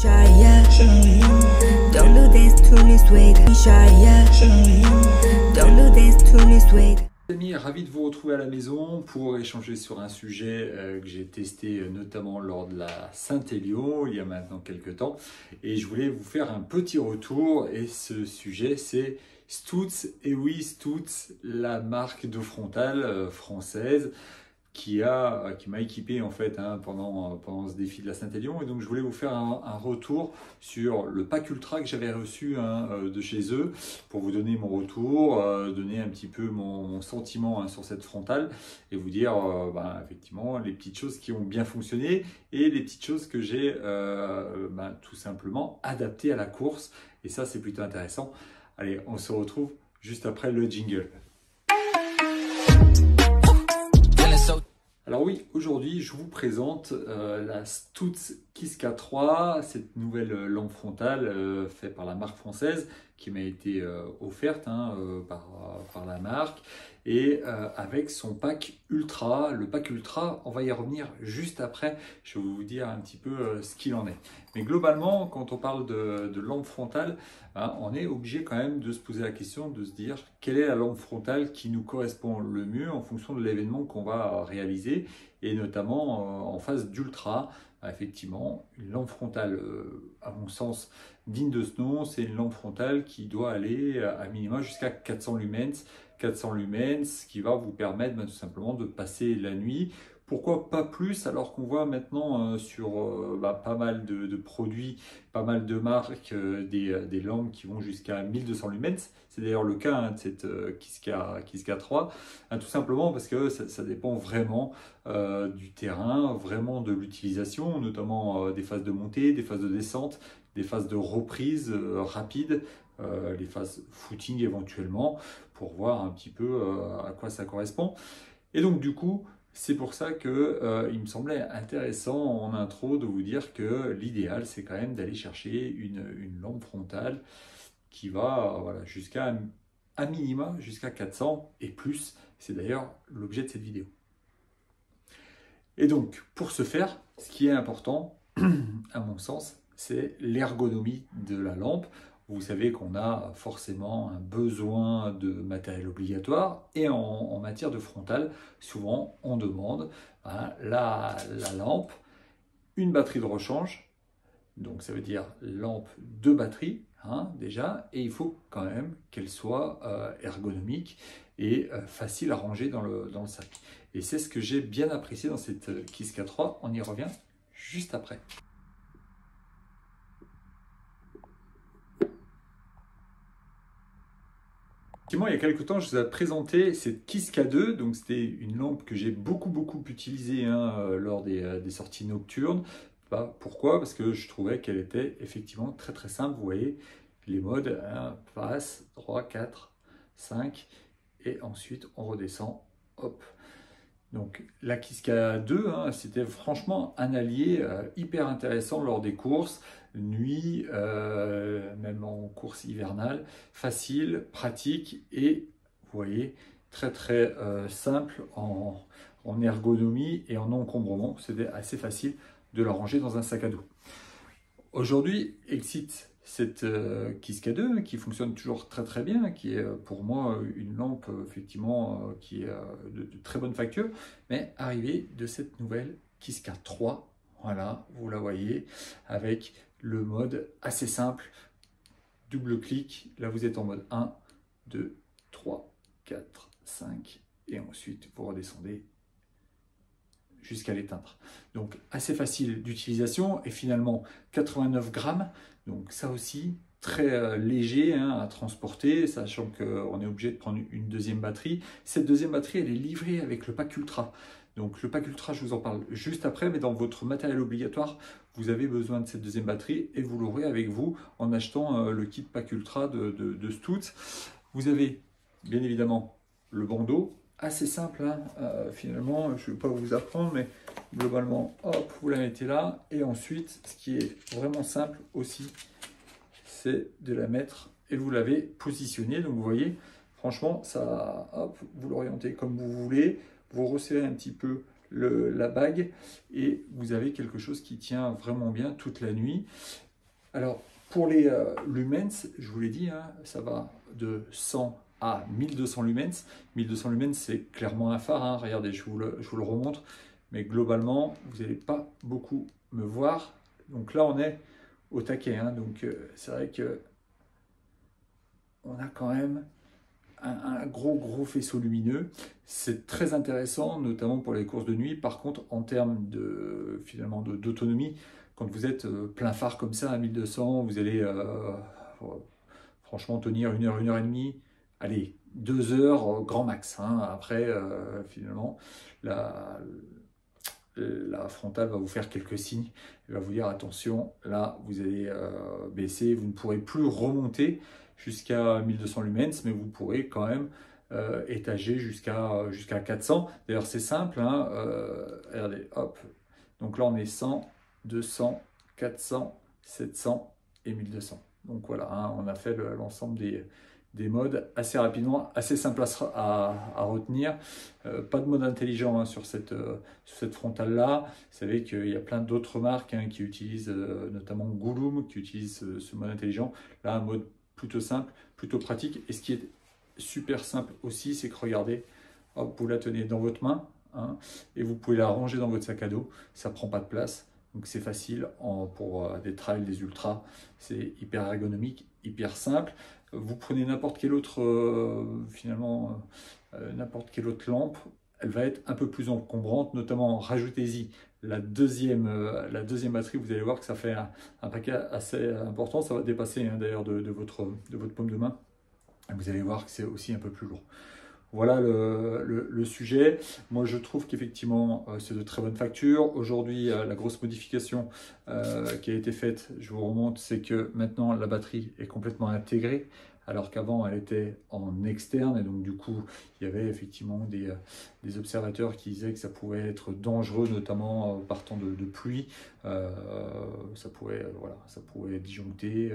Shaya, don't do this to me sweet. Shaya, don't do this to me sweet. Amis, ravi de vous retrouver à la maison pour échanger sur un sujet que j'ai testé notamment lors de la Saint-Élion il y a maintenant quelques temps, et je voulais vous faire un petit retour. Et ce sujet, c'est Stutz. Et oui, Stutz, la marque de frontale française qui m'a équipé en fait pendant ce défi de la Saint-Élion. Et donc je voulais vous faire un retour sur le pack ultra que j'avais reçu de chez eux, pour vous donner mon retour, donner un petit peu mon sentiment sur cette frontale, et vous dire effectivement les petites choses qui ont bien fonctionné et les petites choses que j'ai tout simplement adaptées à la course. Et ça, c'est plutôt intéressant. Allez, on se retrouve juste après le jingle. Alors oui, aujourd'hui je vous présente la Stutz Kiska 3, cette nouvelle lampe frontale faite par la marque française qui m'a été offerte par la marque, et avec son pack ultra. Le pack ultra, on va y revenir juste après, je vais vous dire un petit peu ce qu'il en est. Mais globalement, quand on parle de lampe frontale, on est obligé quand même de se poser la question, de se dire quelle est la lampe frontale qui nous correspond le mieux en fonction de l'événement qu'on va réaliser, et notamment en phase d'ultra. Effectivement, une lampe frontale, à mon sens, digne de ce nom, c'est une lampe frontale qui doit aller à minima jusqu'à 400 lumens. 400 lumens, qui va vous permettre tout simplement de passer la nuit. Pourquoi pas plus, alors qu'on voit maintenant sur pas mal de produits, pas mal de marques, des lampes qui vont jusqu'à 1200 lumens. C'est d'ailleurs le cas de cette Kiska 3, tout simplement parce que ça dépend vraiment du terrain, vraiment de l'utilisation, notamment des phases de montée, des phases de descente, des phases de reprise rapide, les phases footing éventuellement, pour voir un petit peu à quoi ça correspond. Et donc du coup, c'est pour ça que il me semblait intéressant en intro de vous dire que l'idéal, c'est quand même d'aller chercher une lampe frontale qui va jusqu'à à minima jusqu'à 400 et plus. C'est d'ailleurs l'objet de cette vidéo. Et donc, pour ce faire, ce qui est important, à mon sens, c'est l'ergonomie de la lampe. Vous savez qu'on a forcément un besoin de matériel obligatoire, et en matière de frontale, souvent on demande la lampe, une batterie de rechange, donc ça veut dire lampe de batterie déjà, et il faut quand même qu'elle soit ergonomique et facile à ranger dans le sac. Et c'est ce que j'ai bien apprécié dans cette Kiska 3, on y revient juste après. Il y a quelques temps, je vous ai présenté cette Kiska 2, donc c'était une lampe que j'ai beaucoup utilisée lors des sorties nocturnes. Pourquoi? Parce que je trouvais qu'elle était effectivement très simple. Vous voyez les modes, passe, 3, 4, 5, et ensuite on redescend, hop. Donc la Kiska 2, c'était franchement un allié hyper intéressant lors des courses, nuit, même en course hivernale, facile, pratique, et vous voyez, très simple en ergonomie et en encombrement. C'était assez facile de la ranger dans un sac à dos. Aujourd'hui, Exit cette Kiska 2 qui fonctionne toujours très bien, qui est pour moi une lampe effectivement qui est de très bonne facture, mais arrivée de cette nouvelle Kiska 3, voilà, vous la voyez, avec le mode assez simple, double clic, là vous êtes en mode 1, 2, 3, 4, 5, et ensuite vous redescendez jusqu'à l'éteindre. Donc assez facile d'utilisation, et finalement 89 grammes, donc ça aussi très léger à transporter, sachant qu'on est obligé de prendre une deuxième batterie. Cette deuxième batterie, elle est livrée avec le pack ultra. Donc le pack ultra, je vous en parle juste après, mais dans votre matériel obligatoire, vous avez besoin de cette deuxième batterie, et vous l'aurez avec vous en achetant le kit pack ultra de Stutz. Vous avez bien évidemment le bandeau, assez simple, finalement, je ne vais pas vous apprendre, mais globalement, hop, vous la mettez là, et ensuite, ce qui est vraiment simple aussi, c'est de la mettre, et vous l'avez positionnée. Donc vous voyez, franchement, ça, hop, vous l'orientez comme vous voulez, vous resserrez un petit peu la bague, et vous avez quelque chose qui tient vraiment bien toute la nuit. Alors, pour les lumens, je vous l'ai dit, hein, ça va de 100 à 1200 lumens. 1200 lumens, c'est clairement un phare. Hein. Regardez, je vous le remontre. Mais globalement, vous n'allez pas beaucoup me voir. Donc là, on est au taquet. Hein. Donc, c'est vrai que on a quand même un gros faisceau lumineux. C'est très intéressant, notamment pour les courses de nuit. Par contre, en termes finalement d'autonomie, quand vous êtes plein phare comme ça à 1200, vous allez franchement tenir 1 heure, 1 heure et demie, allez, 2 heures grand max. Hein. Après, finalement, la frontale va vous faire quelques signes. Elle va vous dire attention, là, vous allez baisser, vous ne pourrez plus remonter jusqu'à 1200 lumens, mais vous pourrez quand même étager jusqu'à 400. D'ailleurs, c'est simple. Hein, regardez, hop. Donc là, on est 100, 200, 400, 700 et 1200. Donc voilà, hein, on a fait l'ensemble des modes assez rapidement, assez simple à retenir. Pas de mode intelligent hein, sur cette frontale-là. Vous savez qu'il y a plein d'autres marques hein, qui utilisent, notamment Gouloum, qui utilisent ce mode intelligent. Là, un mode plutôt simple, plutôt pratique. Et ce qui est super simple aussi, c'est que regardez, hop, vous la tenez dans votre main hein, et vous pouvez la ranger dans votre sac à dos. Ça ne prend pas de place. Donc c'est facile pour des trails, des ultras. C'est hyper ergonomique, hyper simple. Vous prenez n'importe quelle autre, n'importe quelle autre lampe, elle va être un peu plus encombrante, notamment rajoutez-y la deuxième batterie, vous allez voir que ça fait un paquet assez important, ça va dépasser hein, d'ailleurs de votre paume de main. Vous allez voir que c'est aussi un peu plus lourd. Voilà le sujet. Moi, je trouve qu'effectivement, c'est de très bonne facture. Aujourd'hui, la grosse modification qui a été faite, je vous remonte, c'est que maintenant, la batterie est complètement intégrée, alors qu'avant, elle était en externe. Et donc, du coup, il y avait effectivement des observateurs qui disaient que ça pouvait être dangereux, notamment partant de pluie. Ça pouvait disjoncter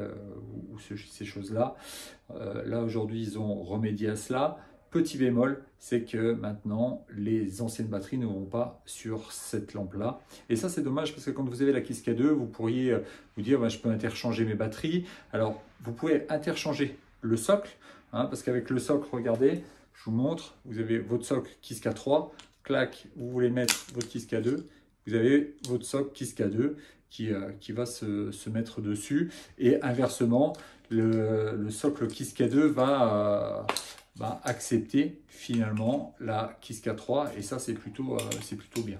ou ces choses-là. Là, aujourd'hui, ils ont remédié à cela. Petit bémol, c'est que maintenant, les anciennes batteries ne vont pas sur cette lampe-là. Et ça, c'est dommage parce que quand vous avez la Kiska 2, vous pourriez vous dire bah, je peux interchanger mes batteries. Alors, vous pouvez interchanger le socle, hein, parce qu'avec le socle, regardez, je vous montre, vous avez votre socle Kiska 3, clac, vous voulez mettre votre Kiska 2, vous avez votre socle Kiska 2 qui va se mettre dessus. Et inversement, le socle Kiska 2 va accepter finalement la Kiska 3 et ça c'est plutôt bien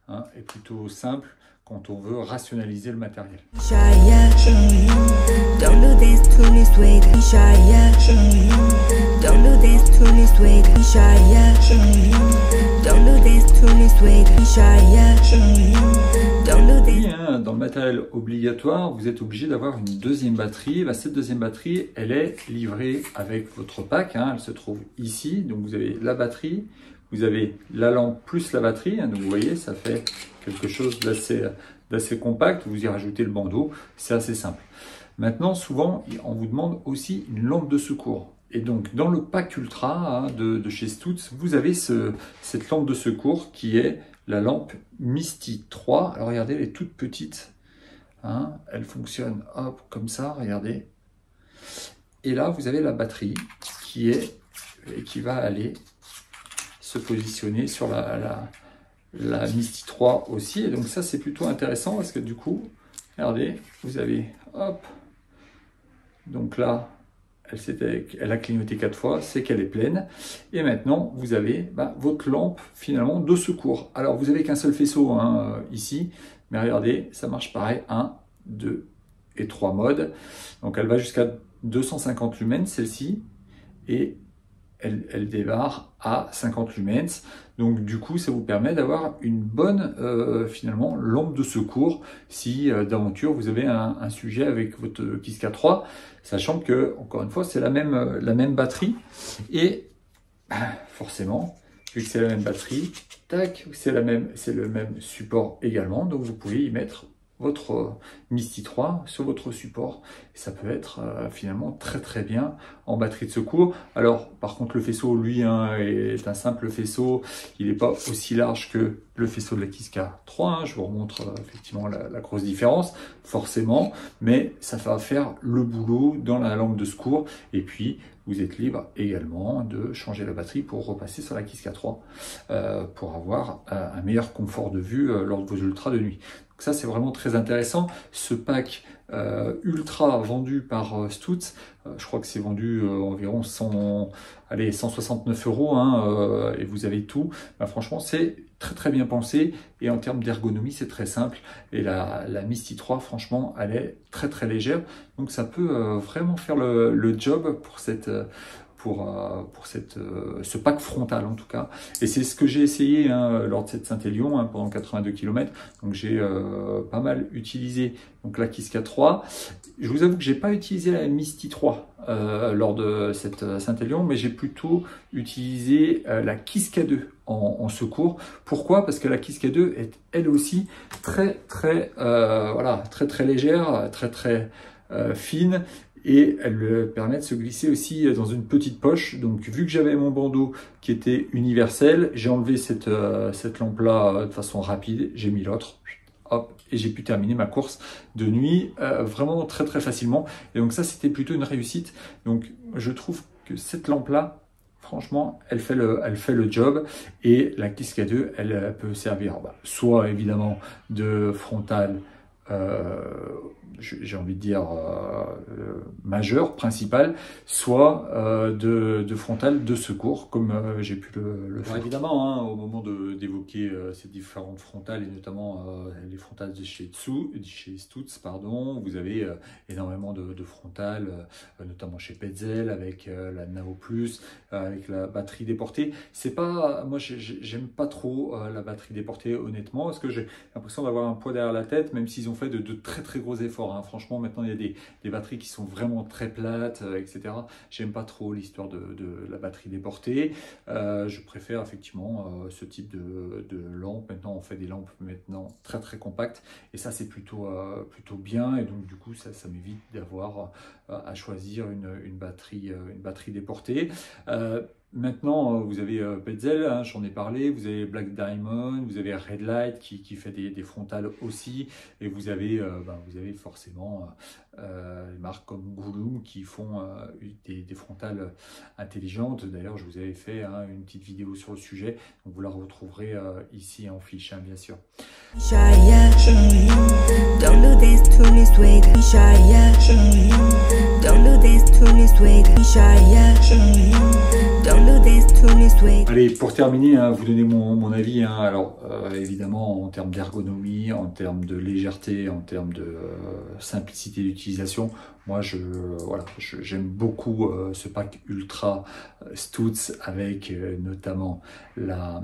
hein, et plutôt simple quand on veut rationaliser le matériel. Oui, hein, dans le matériel obligatoire, vous êtes obligé d'avoir une deuxième batterie. Cette deuxième batterie, elle est livrée avec votre pack. Hein, elle se trouve ici. Donc vous avez la batterie, vous avez la lampe plus la batterie. Hein, donc vous voyez, ça fait quelque chose d'assez compact. Vous y rajoutez le bandeau. C'est assez simple. Maintenant, souvent, on vous demande aussi une lampe de secours. Et donc, dans le pack Ultra hein, de chez Stutz, vous avez cette lampe de secours qui est la lampe Misty 3. Alors, regardez, elle est toute petite. Hein, elle fonctionne hop, comme ça, regardez. Et là, vous avez la batterie qui va aller se positionner sur la Misty 3 aussi. Et donc, ça, c'est plutôt intéressant parce que du coup, regardez, vous avez, hop, donc là, elle a clignoté 4 fois, c'est qu'elle est pleine. Et maintenant, vous avez votre lampe finalement de secours. Alors, vous n'avez qu'un seul faisceau hein, ici, mais regardez, ça marche pareil, 1, 2 et 3 modes. Donc, elle va jusqu'à 250 lumens, celle-ci, et elle démarre à 50 lumens. Donc, du coup, ça vous permet d'avoir une bonne, finalement, lampe de secours si d'aventure vous avez un sujet avec votre Kiska 3, sachant que, encore une fois, c'est la même batterie. Et forcément, vu que c'est la même batterie, tac, c'est le même support également. Donc, vous pouvez y mettre votre Misty 3 sur votre support. Et ça peut être finalement très bien en batterie de secours. Alors par contre le faisceau lui est un simple faisceau, il n'est pas aussi large que le faisceau de la Kiska 3, je vous remontre effectivement la grosse différence, forcément, mais ça va faire le boulot dans la lampe de secours. Et puis vous êtes libre également de changer la batterie pour repasser sur la Kiska 3 pour avoir un meilleur confort de vue lors de vos ultras de nuit. Donc ça c'est vraiment très intéressant. Ce pack ultra vendu par Stutz, je crois que c'est vendu environ 169 €, et vous avez tout. Bah, franchement c'est très bien pensé, et en termes d'ergonomie c'est très simple, et la Misty 3 franchement elle est très légère, donc ça peut vraiment faire le job pour ce pack frontal en tout cas. Et c'est ce que j'ai essayé lors de cette Saint-Élion pendant 82 km. Donc j'ai pas mal utilisé donc la Kiska 3. Je vous avoue que j'ai pas utilisé la Misty 3 lors de cette Saint-Élion, mais j'ai plutôt utilisé la Kiska 2 en secours. Pourquoi? Parce que la Kiska 2 est elle aussi très légère, très fine, et elle permet de se glisser aussi dans une petite poche. Donc vu que j'avais mon bandeau qui était universel, j'ai enlevé cette lampe là de façon rapide, j'ai mis l'autre, hop, et j'ai pu terminer ma course de nuit vraiment très facilement. Et donc ça c'était plutôt une réussite. Donc je trouve que cette lampe là, franchement, elle fait le job, et la Kiska 2, elle peut servir soit évidemment de frontale, j'ai envie de dire majeur, principal, soit de frontale de secours, comme j'ai pu le faire. Alors évidemment, au moment d'évoquer ces différentes frontales, et notamment les frontales de chez Stutz, pardon, vous avez énormément de frontales, notamment chez Petzl, avec la Nao Plus, avec la batterie déportée. C'est pas, moi j'aime pas trop la batterie déportée, honnêtement, parce que j'ai l'impression d'avoir un poids derrière la tête, même s'ils ont fait de très gros efforts. Franchement, maintenant il y a des batteries qui sont vraiment très plates, etc. J'aime pas trop l'histoire de la batterie déportée. Je préfère effectivement ce type de lampe. Maintenant on fait des lampes très compactes, et ça c'est plutôt bien, et donc du coup ça m'évite d'avoir à choisir une batterie déportée. Maintenant, vous avez Petzl, j'en ai parlé, vous avez Black Diamond, vous avez Red Light qui fait des frontales aussi, et vous avez forcément des marques comme Gouloum qui font des frontales intelligentes. D'ailleurs, je vous avais fait une petite vidéo sur le sujet, donc vous la retrouverez ici en fiche, bien sûr. Allez, pour terminer, vous donnez mon avis. Alors, évidemment, en termes d'ergonomie, en termes de légèreté, en termes de simplicité d'utilisation, moi, j'aime beaucoup ce pack ultra Stutz, avec notamment la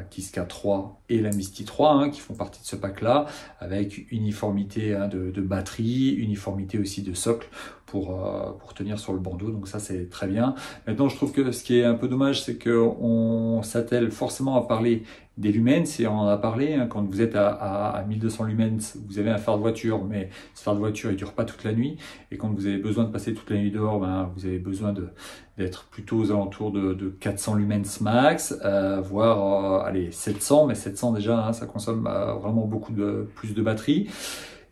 Kiska 3 et la Misty 3 qui font partie de ce pack-là, avec uniformité de batterie, uniformité aussi de socle pour tenir sur le bandeau. Donc ça c'est très bien. Maintenant je trouve que ce qui est un peu dommage, c'est qu'on s'attelle forcément à parler des lumens, et on en a parlé, quand vous êtes à 1200 lumens, vous avez un phare de voiture, mais ce phare de voiture il dure pas toute la nuit, et quand vous avez besoin de passer toute la nuit dehors, vous avez besoin d'être plutôt aux alentours de 400 lumens max, voire allez 700, mais 700 déjà ça consomme vraiment beaucoup plus de batterie.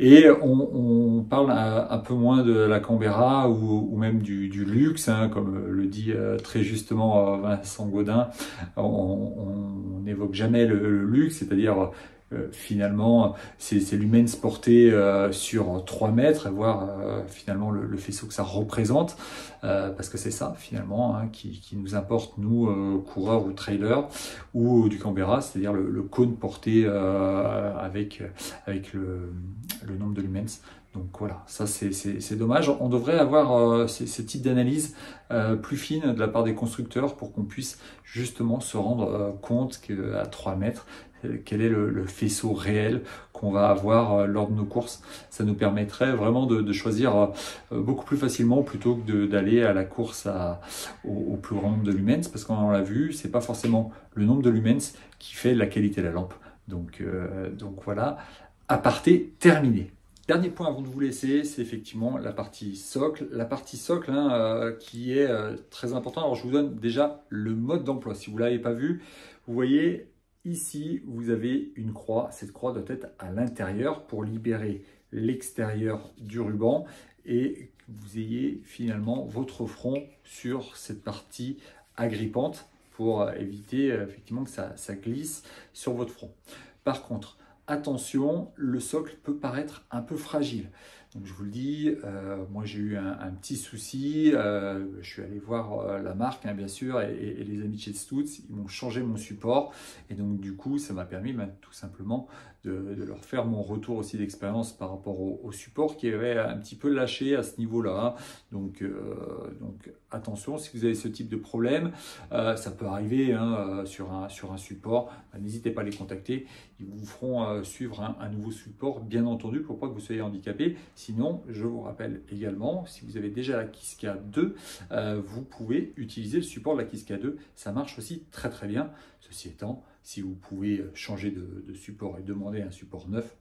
Et on parle un peu moins de la Canberra ou même du luxe, comme le dit très justement Vincent Gaudin. On n'évoque jamais le luxe, c'est-à-dire finalement ces lumens portés sur 3 mètres, et voir finalement le faisceau que ça représente, parce que c'est ça finalement qui nous importe, nous coureurs ou trailers, ou du Canberra, c'est-à-dire le cône porté avec le nombre de lumens. Donc voilà, ça c'est dommage. On devrait avoir ces types d'analyses plus fines de la part des constructeurs, pour qu'on puisse justement se rendre compte qu'à 3 mètres, quel est le faisceau réel qu'on va avoir lors de nos courses. Ça nous permettrait vraiment de choisir beaucoup plus facilement, plutôt que d'aller à la course au plus grand nombre de lumens, parce qu'on l'a vu, c'est pas forcément le nombre de lumens qui fait la qualité de la lampe. Donc voilà. aparté terminé. Dernier point avant de vous laisser, c'est effectivement la partie socle. La partie socle qui est très importante. Alors je vous donne déjà le mode d'emploi. Si vous ne l'avez pas vu, vous voyez ici, vous avez une croix. Cette croix doit être à l'intérieur pour libérer l'extérieur du ruban et que vous ayez finalement votre front sur cette partie agrippante pour éviter effectivement que ça glisse sur votre front. Par contre, attention, le socle peut paraître un peu fragile. Donc je vous le dis, moi j'ai eu un petit souci, je suis allé voir la marque bien sûr et les amis de chez Stutz, ils m'ont changé mon support et donc du coup ça m'a permis tout simplement de leur faire mon retour aussi d'expérience par rapport au support qui avait un petit peu lâché à ce niveau-là. Donc attention, si vous avez ce type de problème, ça peut arriver sur un support, n'hésitez pas à les contacter, ils vous feront suivre un nouveau support bien entendu pour pas que vous soyez handicapé. Sinon, je vous rappelle également, si vous avez déjà la Kiska 2, vous pouvez utiliser le support de la Kiska 2. Ça marche aussi très très bien. Ceci étant, si vous pouvez changer de support et demander un support neuf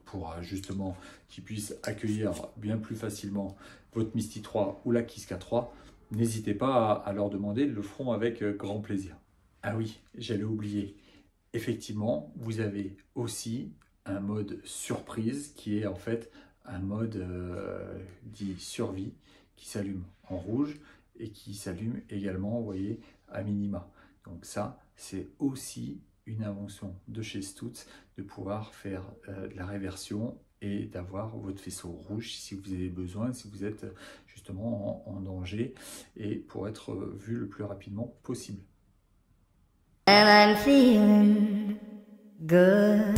pour justement qu'il puisse accueillir bien plus facilement votre Misty 3 ou la Kiska 3, n'hésitez pas à leur demander, ils le feront avec grand plaisir. Ah oui, j'allais oublier. Effectivement, vous avez aussi un mode surprise qui est en fait un mode dit survie qui s'allume en rouge et qui s'allume également, vous voyez, à minima. Donc ça, c'est aussi une invention de chez Stutz de pouvoir faire de la réversion et d'avoir votre faisceau rouge si vous avez besoin, si vous êtes justement en danger et pour être vu le plus rapidement possible. And I'm feeling good.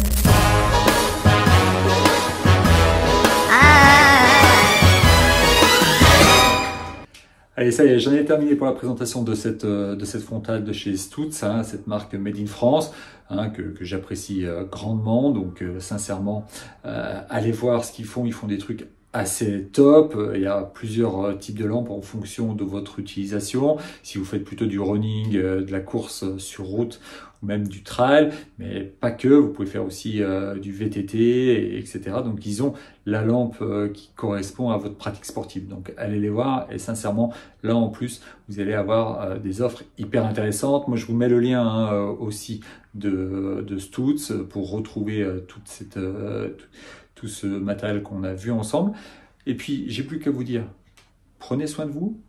Allez, ça y est, j'en ai terminé pour la présentation de cette frontale de chez Stutz, cette marque Made in France, que j'apprécie grandement. Donc, sincèrement, allez voir ce qu'ils font. Ils font des trucs assez top. Il y a plusieurs types de lampes en fonction de votre utilisation. Si vous faites plutôt du running, de la course sur route ou même du trail, mais pas que, vous pouvez faire aussi du VTT, etc. Donc ils ont la lampe qui correspond à votre pratique sportive. Donc allez les voir et sincèrement, là en plus, vous allez avoir des offres hyper intéressantes. Moi je vous mets le lien aussi de Stutz pour retrouver tout ce matériel qu'on a vu ensemble. Et puis, j'ai plus qu'à vous dire, prenez soin de vous,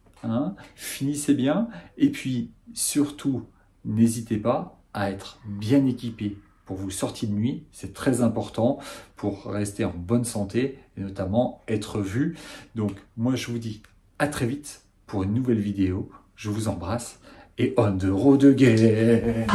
finissez bien, et puis surtout, n'hésitez pas à être bien équipé pour vos sorties de nuit. C'est très important pour rester en bonne santé et notamment être vu. Donc, moi, je vous dis à très vite pour une nouvelle vidéo. Je vous embrasse et on the road again.